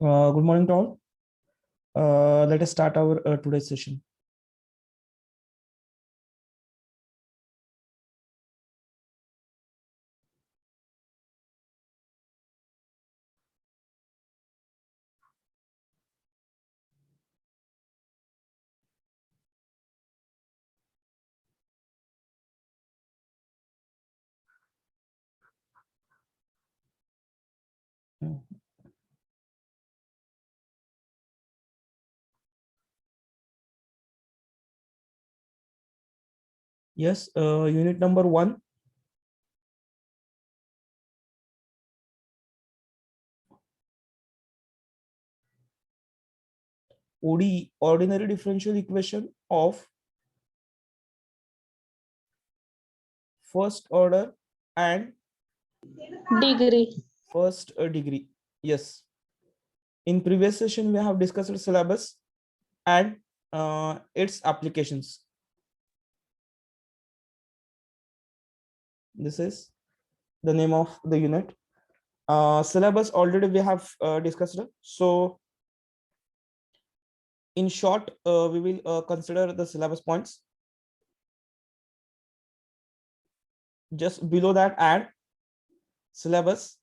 Good morning to all. Let us start our today's session. Yes, unit number 1. ODE, ordinary differential equation of first order and first degree. Yes. In previous session, we have discussed syllabus and its applications. This is the name of the unit. Syllabus already we have discussed. So in short, we will consider the syllabus points. Just below that, add syllabus.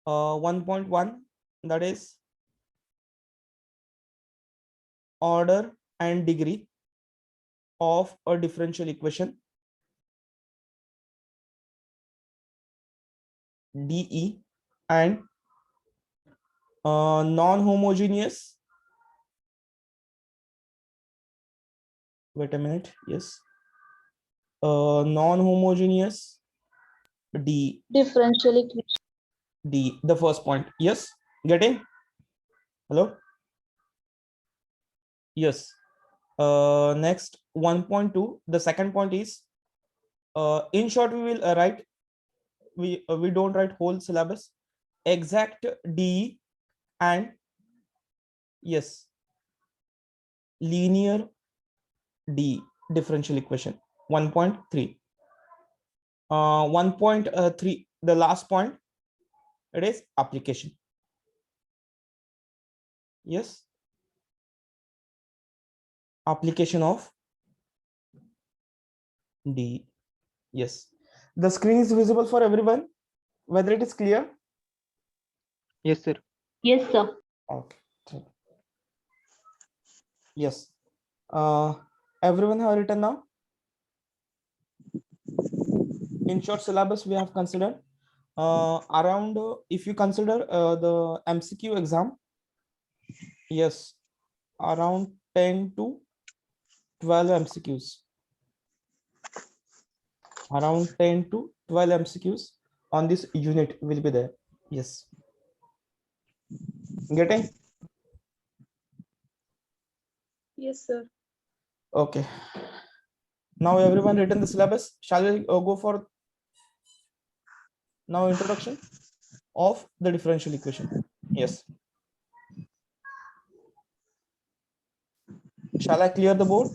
Uh, 1.1, that is order and degree of a differential equation, DE, and non-homogeneous, wait a minute, yes, non-homogeneous D, differential equation. D, the first point. Yes, getting? Hello? Yes. Next, 1.2, the second point is, in short, we will write, we don't write whole syllabus, exact D and yes, linear D differential equation. 1.3. 1.3, the last point, it is application. Yes, application of D. Yes, the screen is visible for everyone, whether it is clear. Yes, sir. Yes, sir. Okay. Yes. Everyone have written now. In short, syllabus we have considered around, if you consider the MCQ exam, yes, around 10 to 12 MCQs. Around 10 to 12 MCQs on this unit will be there. Yes. Getting? Yes, sir. Okay. Now everyone written the syllabus. Shall we go for now introduction of the differential equation? Yes. Shall I clear the board?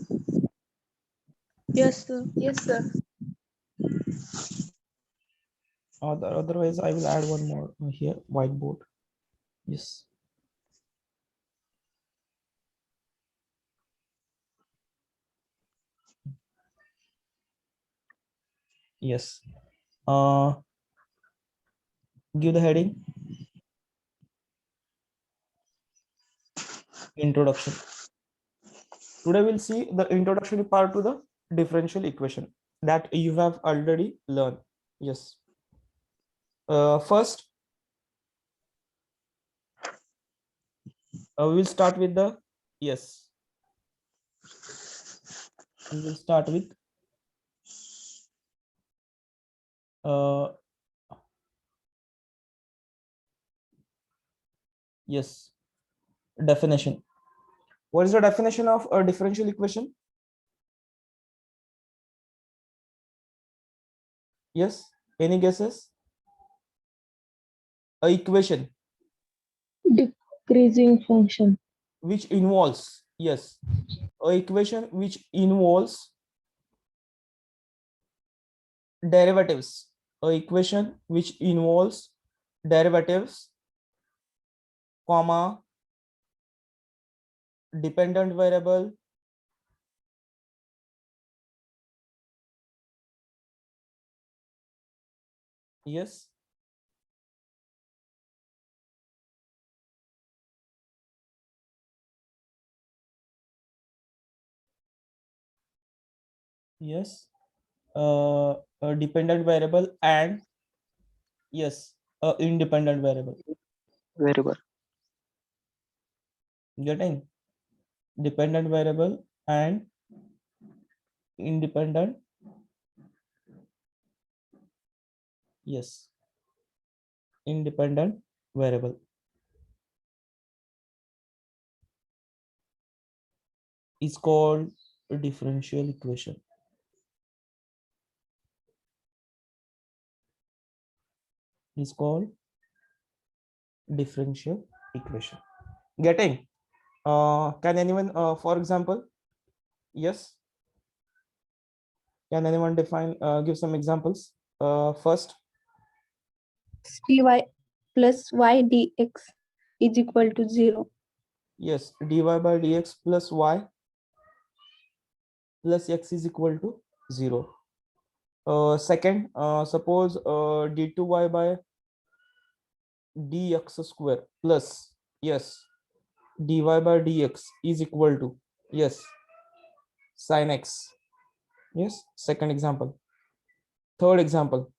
Yes, sir. Yes, sir. Otherwise, I will add one more here, whiteboard. Yes. Yes. Give the heading. Introduction. Today we'll see the introductory part to the differential equation that you have already learned. Yes. First, we will start with the, yes. We will start with yes, definition. What is the definition of a differential equation? Yes, any guesses? A equation Decreasing function. which involves, yes, a equation which involves derivatives, a equation which involves derivatives, comma, dependent variable, yes, yes, a dependent variable, and yes, a independent variable. Variable. Getting dependent variable and independent, yes, independent variable is called a differential equation. Is called differential equation. Getting? Can anyone, for example, yes, can anyone define, give some examples? First, dy plus y dx is equal to 0. yes, dy by dx plus y plus x is equal to 0. Second, suppose d2y by dx square plus, yes, dy by dx is equal to, yes, sin x. Yes, second example. Third example,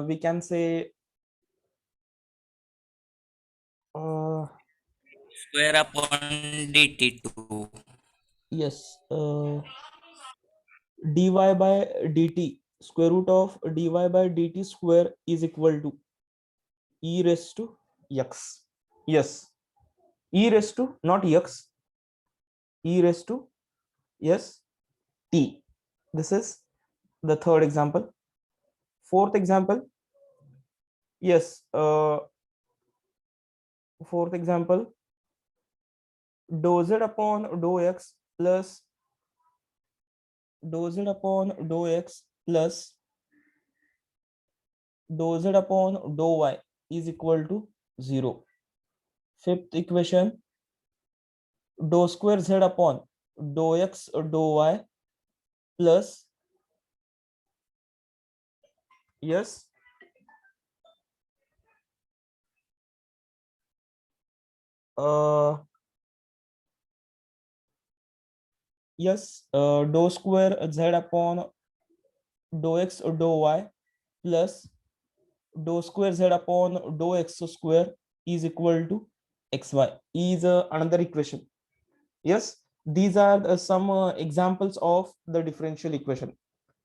we can say square upon dt2. yes, dy by dt, square root of dy by dt square is equal to e raised to x. Yes, e raised to, not x, e raised to, yes, t. This is the third example. Fourth example, yes, fourth example, dou z upon dou x plus dou z upon dou x plus dou z upon dou y is equal to 0. Fifth equation, dou square z upon dou x dou y plus, yes, yes, dou square z upon dou x dou y plus dou square z upon dou x square is equal to xy is another equation. Yes, these are some examples of the differential equation.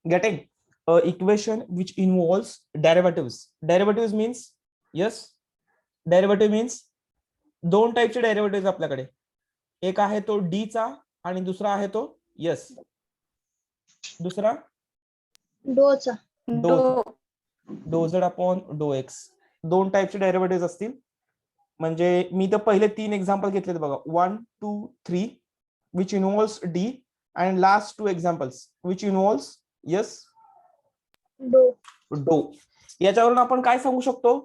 Getting? Equation which involves derivatives. Derivatives means, yes, derivative means दोन टाइपचे derivative आपल्याकडे. एक आहे तो D चा आणि दुसरा आहे तो, यस, दुसरा डोचा डो डो झेड अपॉन डो एक्स. दोन टाइपचे डेरिव्हेटिव्ह असतील. म्हणजे मी तर पहिले 3 एक्झाम्पल घेतलेत बघा, 1 2 3 which involves D, and last 2 examples which involves, yes, डो. डो. याच्यावरून आपण काय सांगू शकतो?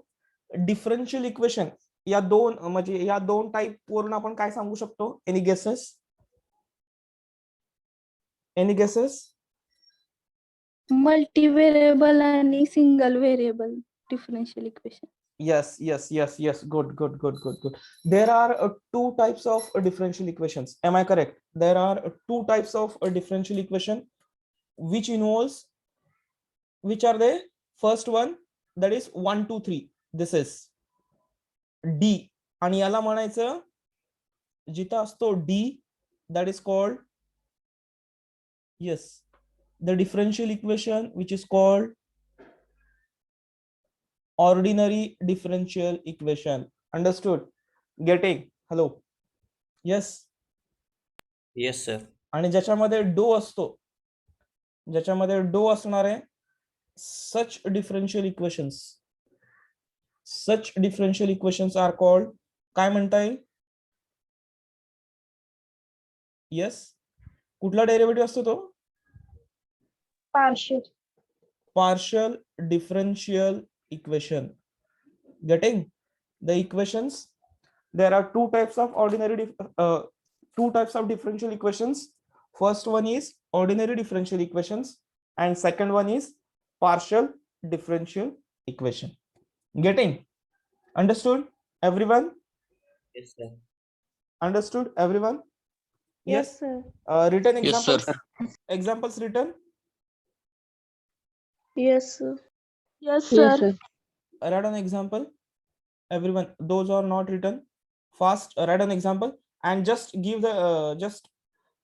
डिफरन्शियल इक्वेशन या दोन, म्हणजे या दोन टाइप वरून आपण काय सांगू शकतो? Any guesses? Any guesses? Multivariable आणि single variable differential equation. Yes. Good. There are two types of differential equations. Am I correct? There are two types of differential equation which involves, which are they? First one, that is 1 2 3. This is D, आणि याला म्हणायचं जिथं असतो D, that is called, yes, the differential equation which is called ordinary differential equation. Understood? Getting? Hello? Yes. Yes, sir. आणि ज्याच्यामध्ये dough असतो, ज्याच्यामध्ये dough असणार आहे, such differential equations are called, काय म्हणता येईल? येस, कुठला डेरिव्हेटिव्ह असतो तो? partial differential equation. Getting the equations? There are two types of differential equations. First one is ordinary differential equations, and second one is partial differential equation. Getting? Understood, everyone? Yes, sir. Understood, everyone? Yes, sir. Written Yes, sir. examples. Examples written. Yes, sir. Yes, Yes, sir. sir. Write an example. Everyone, those are not written. Fast, write an example and just give the just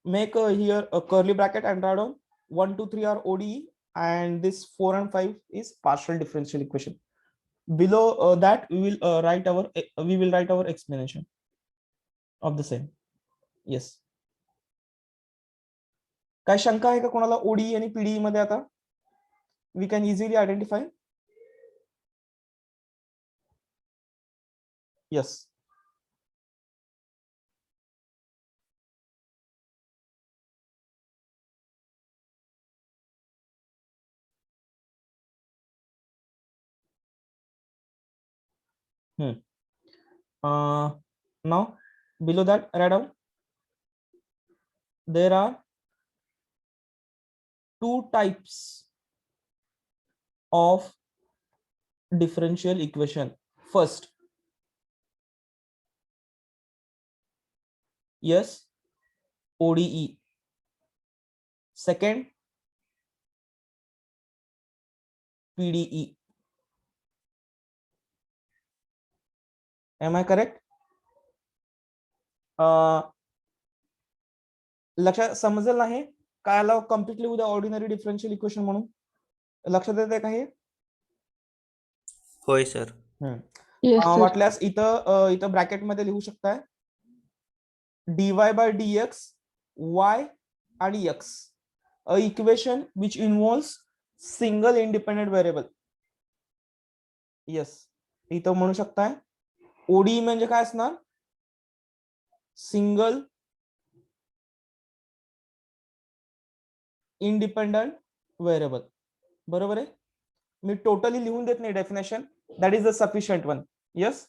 make here a curly bracket and write down 1, 2, 3 are ODE, and this 4 and 5 is partial differential equation. Below that we will write our explanation of the same. Yes. काय शंका आहे का कोणाला ODE आणि PDE मध्ये? आता we can easily identify. Yes. Now below that write down there are two types of differential equation. First, yes, ODE. Second, PDE. Am I correct? लक्षात समजलं नाही काय आलं कम्प्लिटली उद्या ऑर्डिनरी डिफरन्शियल इक्वेशन म्हणून? लक्षात येते का हे? होय सर. Yes, sir. वाटल्यास इथं ब्रॅकेट मध्ये लिहू शकताय dy by dx y आणि x, a equation which involves single independent variable. Yes, इथं म्हणू शकताय ओडी म्हणजे काय असणार? Single independent variable. बरोबर आहे. मी टोटली लिहून देत नाही definition. That is the sufficient one. Yes,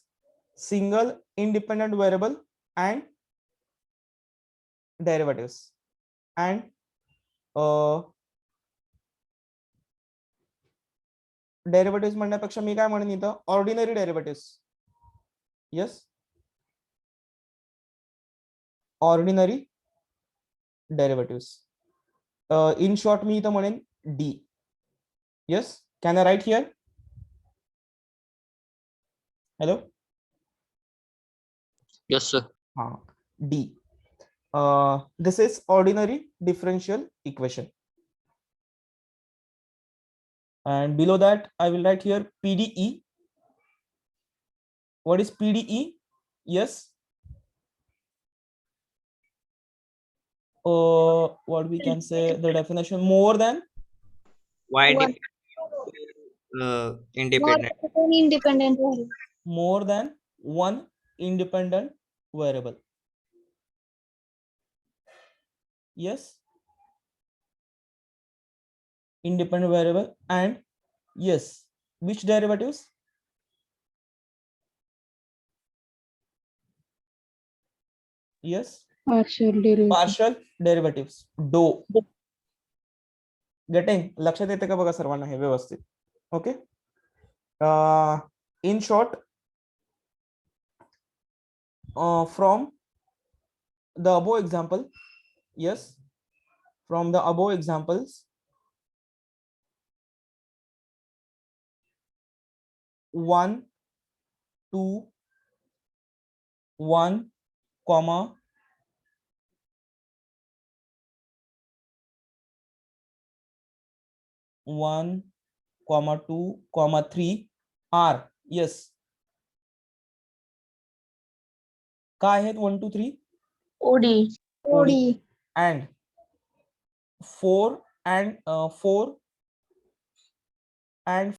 single independent variable and derivatives and derivatives म्हणण्यापेक्षा मी काय म्हणेन इथं ordinary derivatives. Yes, ordinary derivatives. In short मी इथं म्हणेन D. Yes, can I write here? Hello. Yes, sir. D. This is ordinary differential equation. And below that, I will write here PDE. What is PDE? Yes. What we can say the definition: more than Why One. independent? Independent variable. more than one independent variable. Yes. Independent variable and yes, which derivatives? Yes, Partial derivative. partial derivatives. Do. Getting? लक्षात येते का बघा सर्वांना हे व्यवस्थित? Okay. In short, from the above example, yes, from the above examples, 1, 2, 1, comma 1, 2, 3 are yes. काय आहेत 1, 2, 3? OD. And 4 and 4 and